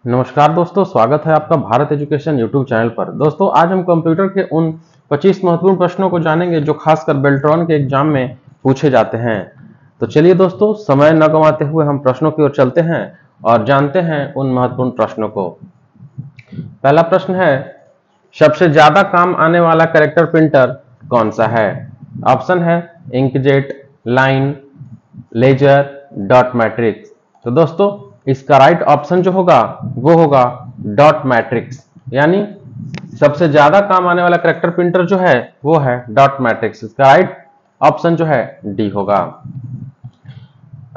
नमस्कार दोस्तों, स्वागत है आपका भारत एजुकेशन यूट्यूब चैनल पर। दोस्तों, आज हम कंप्यूटर के उन 25 महत्वपूर्ण प्रश्नों को जानेंगे जो खासकर बेल्ट्रॉन के एग्जाम में पूछे जाते हैं। तो चलिए दोस्तों, समय न गंवाते हुए हम प्रश्नों की ओर चलते हैं और जानते हैं उन महत्वपूर्ण प्रश्नों को। पहला प्रश्न है, सबसे ज्यादा काम आने वाला कैरेक्टर प्रिंटर कौन सा है? ऑप्शन है inkjet, line, laser, dot matrix. तो दोस्तों, इसका राइट ऑप्शन जो होगा वो होगा डॉट मैट्रिक्स, यानी सबसे ज्यादा काम आने वाला कैरेक्टर प्रिंटर जो है वो है डॉट मैट्रिक्स। इसका राइट ऑप्शन जो है डी होगा।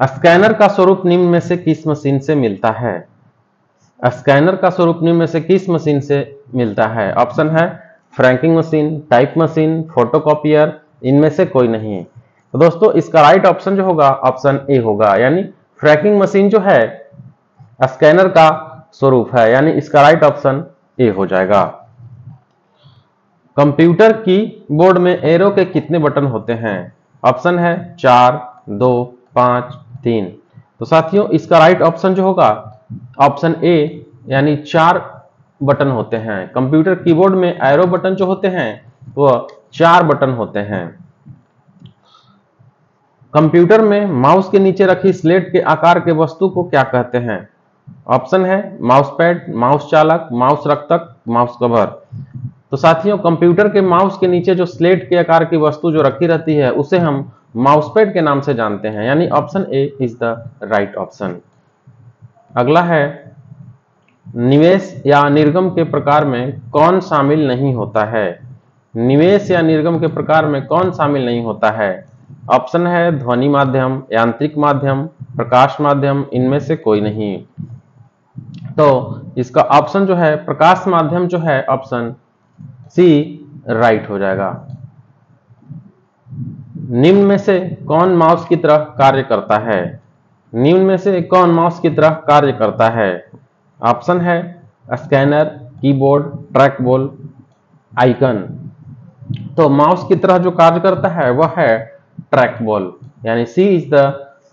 स्कैनर का स्वरूप निम्न में से किस मशीन से मिलता है? स्कैनर का स्वरूप निम्न में से किस मशीन से मिलता है? ऑप्शन है franking machine, type machine, photocopier, इनमें से कोई नहीं। तो दोस्तों, इसका राइट ऑप्शन जो होगा ऑप्शन ए होगा, यानी फ्रैंकिंग मशीन जो है स्कैनर का स्वरूप है, यानी इसका राइट ऑप्शन ए हो जाएगा। कंप्यूटर की बोर्ड में एरो के कितने बटन होते हैं? ऑप्शन है 4, 2, 5, 3। तो साथियों, इसका राइट ऑप्शन जो होगा ऑप्शन ए, यानी 4 बटन होते हैं। कंप्यूटर कीबोर्ड में एरो बटन जो होते हैं वो 4 बटन होते हैं। कंप्यूटर में माउस के नीचे रखी स्लेट के आकार के वस्तु को क्या कहते हैं? ऑप्शन है माउस पैड, माउस चालक, माउस रक्षक, माउस कवर। तो साथियों, कंप्यूटर के माउस के नीचे जो स्लेट के आकार की वस्तु जो रखी रहती है उसे हम माउस पैड के नाम से जानते हैं, यानी option A is the right option. अगला है, निवेश या निर्गम के प्रकार में कौन शामिल नहीं होता है? निवेश या निर्गम के प्रकार में कौन शामिल नहीं होता है? ऑप्शन है ध्वनि माध्यम, यांत्रिक माध्यम, प्रकाश माध्यम, इनमें से कोई नहीं। तो इसका ऑप्शन जो है प्रकाश माध्यम जो है ऑप्शन सी राइट हो जाएगा। निम्न में से कौन माउस की तरह कार्य करता है? निम्न में से कौन माउस की तरह कार्य करता है? ऑप्शन है scanner, keyboard, track ball, icon. तो माउस की तरह जो कार्य करता है वह है ट्रैक बॉल, यानी सी इज द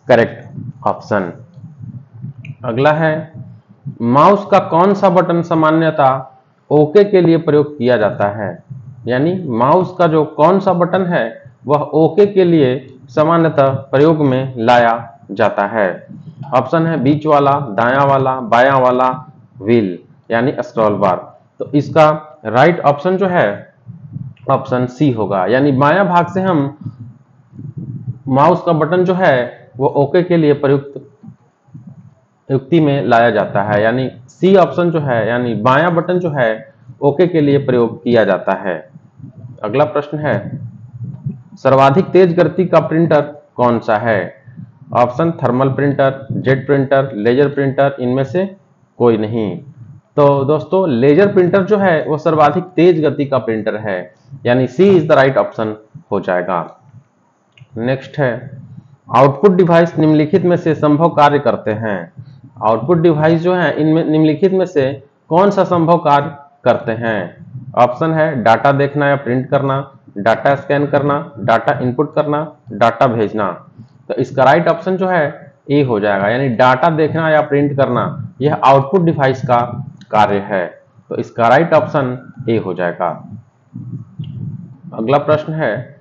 करेक्ट ऑप्शन। अगला है, माउस का कौन सा बटन सामान्यतः ओके के लिए प्रयोग किया जाता है? यानी माउस का जो कौन सा बटन है वह ओके के लिए सामान्यतः प्रयोग में लाया जाता है? ऑप्शन है बीच वाला, दायां वाला, बायां वाला, व्हील, यानी स्क्रॉल बार। तो इसका राइट ऑप्शन जो है ऑप्शन सी होगा, यानी बायां भाग से हम माउस का बटन जो है वो ओके के लिए प्रयुक्त युक्ति में लाया जाता है, यानी सी ऑप्शन जो है, यानी बायां बटन जो है ओके के लिए प्रयोग किया जाता है। अगला प्रश्न है, सर्वाधिक तेज गति का प्रिंटर कौन सा है? Option thermal printer, jet printer, laser printer, इनमें से कोई नहीं। तो दोस्तों, लेजर प्रिंटर जो है वो सर्वाधिक तेज गति का प्रिंटर है, यानी सी इज द राइट ऑप्शन हो जाएगा। नेक्स्ट है, आउटपुट डिवाइस निम्नलिखित में से संभव कार्य करते हैं। आउटपुट डिवाइस जो है इनमें निम्नलिखित में से कौन सा संभव कार्य करते हैं? ऑप्शन है डाटा देखना या प्रिंट करना, डाटा स्कैन करना, डाटा इनपुट करना, डाटा भेजना। तो इसका राइट ऑप्शन जो है ए हो जाएगा, यानी डाटा देखना या प्रिंट करना यह आउटपुट डिवाइस का कार्य है। तो इसका राइट ऑप्शन ए हो जाएगा। अगला प्रश्न है,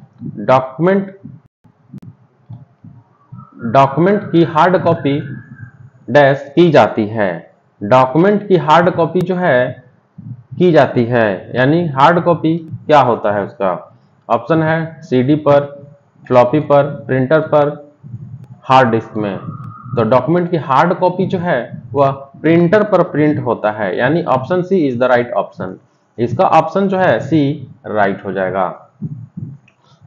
डॉक्यूमेंट की हार्ड कॉपी डैश की जाती है। डॉक्यूमेंट की हार्ड कॉपी जो है की जाती है, यानी हार्ड कॉपी क्या होता है उसका? ऑप्शन है सीडी पर, फ्लॉपी पर, प्रिंटर पर, हार्ड डिस्क में। तो डॉक्यूमेंट की हार्ड कॉपी जो है वह प्रिंटर पर प्रिंट होता है, यानी option C is the right option. इसका ऑप्शन जो है सी राइट हो जाएगा।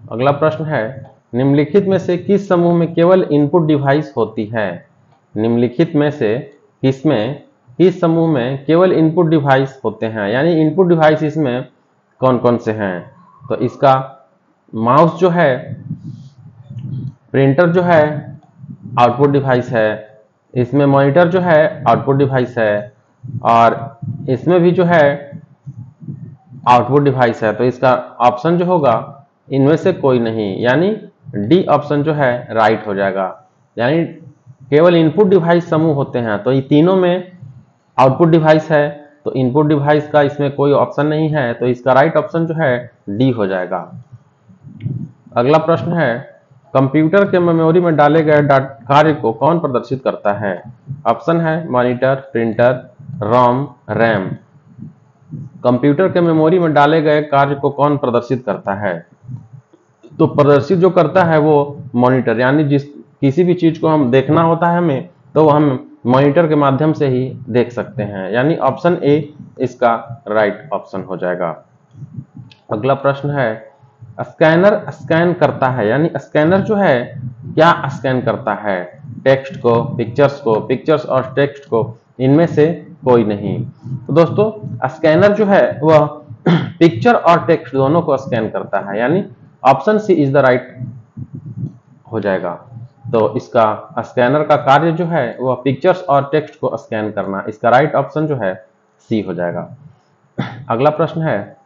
अगला प्रश्न है, निम्नलिखित में से किस समूह में केवल इनपुट डिवाइस होती है? निम्नलिखित में से किस समूह में केवल इनपुट डिवाइस होते हैं, यानी इनपुट डिवाइस इसमें कौन कौन से हैं? तो इसका माउस जो है, प्रिंटर जो है आउटपुट डिवाइस है, इसमें मॉनिटर जो है आउटपुट डिवाइस है, और इसमें भी जो है आउटपुट डिवाइस है। तो इसका ऑप्शन जो होगा इनमें से कोई नहीं, यानी डी ऑप्शन जो है राइट हो जाएगा, यानी केवल इनपुट डिवाइस समूह होते हैं। तो ये तीनों में आउटपुट डिवाइस है, तो इनपुट डिवाइस का इसमें कोई ऑप्शन नहीं है, तो इसका राइट ऑप्शन जो है डी हो जाएगा। अगला प्रश्न है, कंप्यूटर के मेमोरी में डाले गए कार्य को कौन प्रदर्शित करता है? ऑप्शन है मॉनिटर, प्रिंटर, रोम, रैम। कंप्यूटर के मेमोरी में डाले गए कार्य को कौन प्रदर्शित करता है? तो प्रदर्शित जो करता है वो मॉनिटर, यानी जिस किसी भी चीज को हम देखना होता है हमें, तो हम मॉनिटर के माध्यम से ही देख सकते हैं, यानी ऑप्शन ए इसका राइट ऑप्शन हो जाएगा। अगला प्रश्न है, स्कैनर स्कैन करता है, यानी स्कैनर जो है क्या स्कैन करता है? टेक्स्ट को, पिक्चर्स और टेक्स्ट को, इनमें से कोई नहीं। तो दोस्तों स्कैनर जो है वह पिक्चर और टेक्स्ट दोनों को स्कैन करता है, यानी option C is the right हो जाएगा। तो इसका स्कैनर का कार्य जो है वह पिक्चर्स और टेक्स्ट को स्कैन करना, इसका राइट ऑप्शन जो है सी हो जाएगा। अगला प्रश्न है,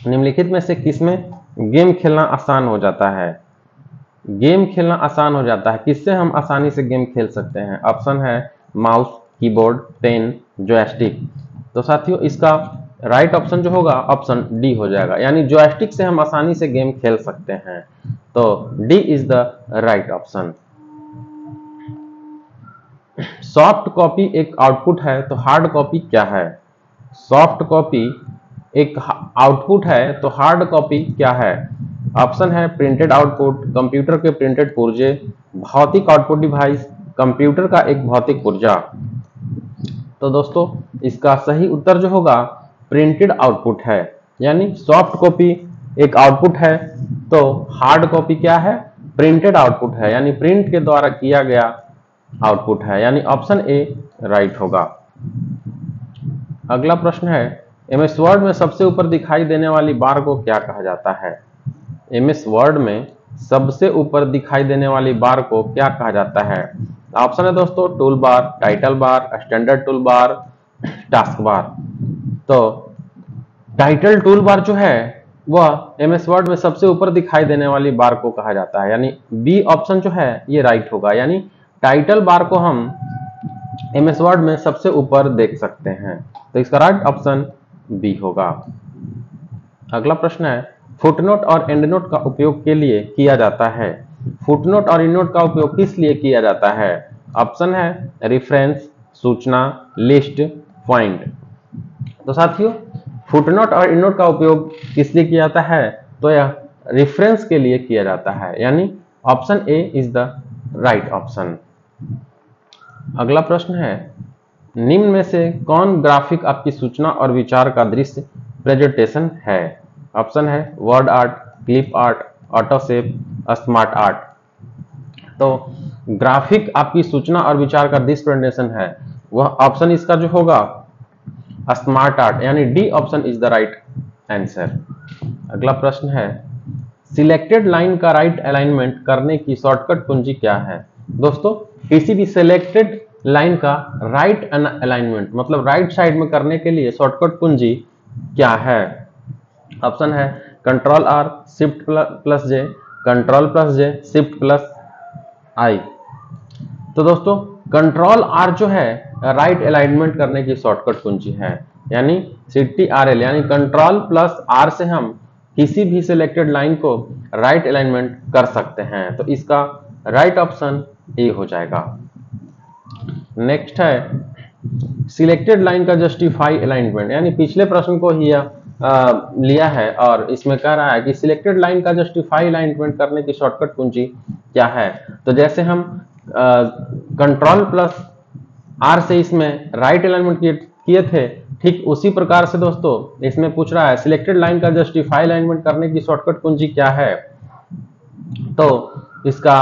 निम्नलिखित में से किसमें गेम खेलना आसान हो जाता है? गेम खेलना आसान हो जाता है, किससे हम आसानी से गेम खेल सकते हैं? ऑप्शन है माउस, कीबोर्ड, पेन, जॉयस्टिक। तो साथियों इसका राइट ऑप्शन जो होगा ऑप्शन डी हो जाएगा, यानी जॉयस्टिक से हम आसानी से गेम खेल सकते हैं, तो D is the right option. Soft copy एक आउटपुट है, तो हार्ड कॉपी क्या है? सॉफ्ट कॉपी एक आउटपुट है, तो हार्ड कॉपी क्या है? ऑप्शन है प्रिंटेड आउटपुट, कंप्यूटर के प्रिंटेड पुर्जे, भौतिक आउटपुट डिवाइस, कंप्यूटर का एक भौतिक पुर्जा। तो दोस्तों इसका सही उत्तर जो होगा प्रिंटेड आउटपुट है, यानी सॉफ्ट कॉपी एक आउटपुट है, तो हार्ड कॉपी क्या है? प्रिंटेड आउटपुट है, यानी प्रिंट के द्वारा किया गया आउटपुट है, यानी ऑप्शन ए राइट होगा। अगला प्रश्न है, एमएस वर्ड में सबसे ऊपर दिखाई देने वाली बार को क्या कहा जाता है? एमएस वर्ड में सबसे ऊपर दिखाई देने वाली बार को क्या कहा जाता है? ऑप्शन है दोस्तों tool bar, title bar, standard tool bar, task bar. तो टाइटल टूल बार जो है वह एमएस वर्ड में सबसे ऊपर दिखाई देने वाली बार को कहा जाता है, यानी बी ऑप्शन जो है ये राइट होगा, यानी टाइटल बार को हम एमएस वर्ड में सबसे ऊपर देख सकते हैं, तो इसका राइट ऑप्शन बी होगा। अगला प्रश्न है, फुटनोट और एंडनोट का उपयोग के लिए किया जाता है? फुटनोट और एंडनोट का उपयोग किस लिए किया जाता है? ऑप्शन है रेफरेंस, सूचना, लिस्ट, पॉइंट। तो साथियों फुटनोट और एंडनोट का उपयोग किस लिए किया जाता है? तो यह रेफरेंस के लिए किया जाता है, यानी option A is the right option. अगला प्रश्न है, निम्न में से कौन ग्राफिक आपकी सूचना और विचार का दृश्य प्रेजेंटेशन है? ऑप्शन है word art, clip art, autoshape, smart art. तो ग्राफिक आपकी सूचना और विचार का दृश्य प्रेजेंटेशन है, वह ऑप्शन इसका जो होगा स्मार्ट आर्ट, यानी D option is the right answer. अगला प्रश्न है, सिलेक्टेड लाइन का राइट अलाइनमेंट करने की शॉर्टकट कुंजी क्या है? दोस्तों किसी भी सिलेक्टेड लाइन का राइट अलाइनमेंट मतलब राइट साइड में करने के लिए शॉर्टकट कुंजी क्या है? ऑप्शन है control R, shift plus J, control plus J, shift plus I. तो दोस्तों कंट्रोल आर जो है राइट अलाइनमेंट करने की शॉर्टकट कुंजी है, यानी CTRL, यानी कंट्रोल प्लस आर से हम किसी भी सिलेक्टेड लाइन को राइट अलाइनमेंट कर सकते हैं, तो इसका राइट ऑप्शन ए हो जाएगा। नेक्स्ट है, सिलेक्टेड लाइन का जस्टिफाई अलाइनमेंट, यानी पिछले प्रश्न को ही लिया है और इसमें कह रहा है कि सिलेक्टेड लाइन का जस्टिफाई अलाइनमेंट करने की शॉर्टकट कुंजी क्या है? तो जैसे हम कंट्रोल प्लस आर से इसमें राइट अलाइनमेंट किए थे, ठीक उसी प्रकार से दोस्तों इसमें पूछ रहा है सिलेक्टेड लाइन का जस्टिफाई अलाइनमेंट करने की शॉर्टकट कुंजी क्या है? तो इसका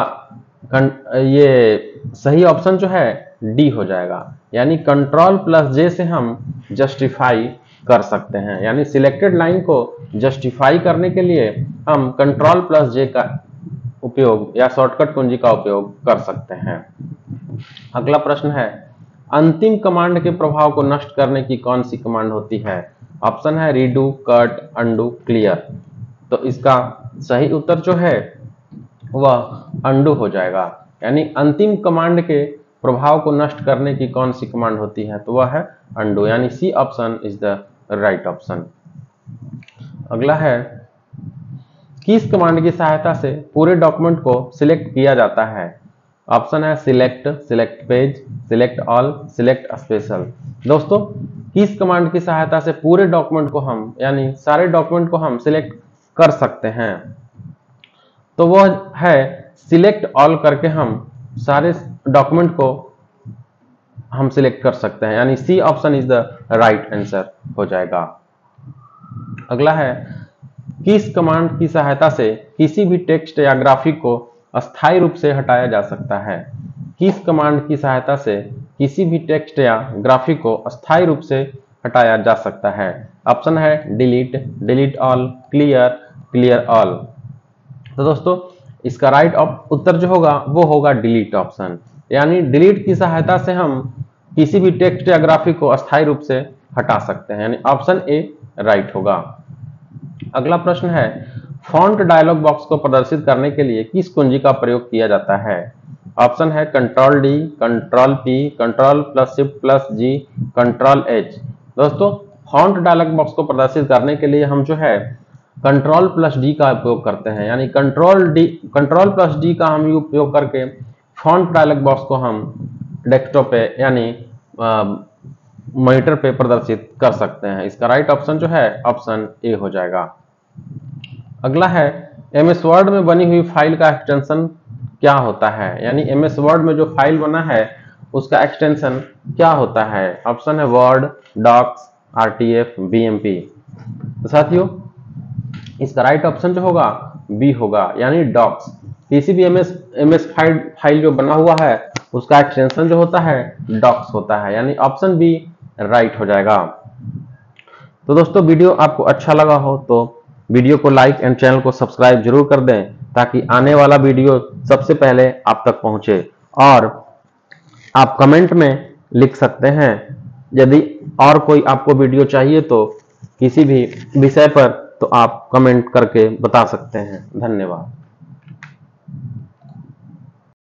ये सही ऑप्शन जो है डी हो जाएगा, यानी कंट्रोल प्लस जे से हम जस्टिफाई कर सकते हैं, यानी सिलेक्टेड लाइन को जस्टिफाई करने के लिए हम कंट्रोल प्लस जे का उपयोग या शॉर्टकट कुंजी का उपयोग कर सकते हैं। अगला प्रश्न है, अंतिम कमांड के प्रभाव को नष्ट करने की कौन सी कमांड होती है? ऑप्शन है रीडू, कट, अंडू, क्लियर। तो इसका सही उत्तर जो है वह अंडू हो जाएगा, यानी अंतिम कमांड के प्रभाव को नष्ट करने की कौन सी कमांड होती है, तो वह है undo, यानी C option is the right option. अगला है, किस कमांड की सहायता से पूरे डॉक्यूमेंट को सिलेक्ट किया जाता है? ऑप्शन है select, select page, select all, select special. दोस्तों, किस कमांड की सहायता से पूरे डॉक्यूमेंट को हम, यानी सारे डॉक्यूमेंट को हम सिलेक्ट कर सकते हैं? तो वह है सिलेक्ट ऑल करके हम सारे डॉक्यूमेंट को हम सिलेक्ट कर सकते हैं, यानी C option is the right answer हो जाएगा। अगला है, किस कमांड की सहायता से किसी भी टेक्स्ट या ग्राफिक को अस्थायी रूप से हटाया जा सकता है? किस कमांड की सहायता से किसी भी टेक्स्ट या ग्राफिक को अस्थायी रूप से हटाया जा सकता है? ऑप्शन है delete, delete all, clear, clear all. तो दोस्तों, इसका राइट उत्तर जो होगा वो होगा डिलीट ऑप्शन, यानी डिलीट की सहायता से हम किसी भी टेक्स्ट या ग्राफिक को अस्थायी रूप से हटा सकते हैं, यानी ऑप्शन ए राइट होगा। अगला प्रश्न है, फॉन्ट डायलॉग बॉक्स को प्रदर्शित करने के लिए किस कुंजी का प्रयोग किया जाता है? ऑप्शन है control D, control P, control plus shift plus G, control H. दोस्तों, फॉन्ट डायलॉग बॉक्स को प्रदर्शित करने के लिए हम जो है कंट्रोल प्लस डी का उपयोग करते हैं, यानी कंट्रोल प्लस डी का हम उपयोग करके फॉन्ट डायलॉग बॉक्स को हम डेस्कटॉप पे यानी मॉनिटर पे प्रदर्शित कर सकते हैं। इसका राइट ऑप्शन जो है ऑप्शन ए हो जाएगा। अगला है, एमएस वर्ड में बनी हुई फाइल का एक्सटेंशन क्या होता है? यानी एमएस वर्ड में जो फाइल बना है उसका एक्सटेंशन क्या होता है? ऑप्शन है वर्ड, डॉक्स, आरटीएफ, बीएमपी। तो साथियों, इसका राइट ऑप्शन जो होगा बी होगा, यानी डॉक्स। किसी भी एमएस फाइल जो बना हुआ है उसका एक्सटेंशन जो होता है डॉक्स होता है, यानी ऑप्शन बी राइट हो जाएगा। तो दोस्तों, वीडियो आपको अच्छा लगा हो तो वीडियो को लाइक एंड चैनल को सब्सक्राइब जरूर कर दें, ताकि आने वाला वीडियो सबसे पहले आप तक पहुंचे। और आप कमेंट में लिख सकते हैं यदि और कोई आपको वीडियो चाहिए तो किसी भी विषय पर, तो आप कमेंट करके बता सकते हैं। धन्यवाद।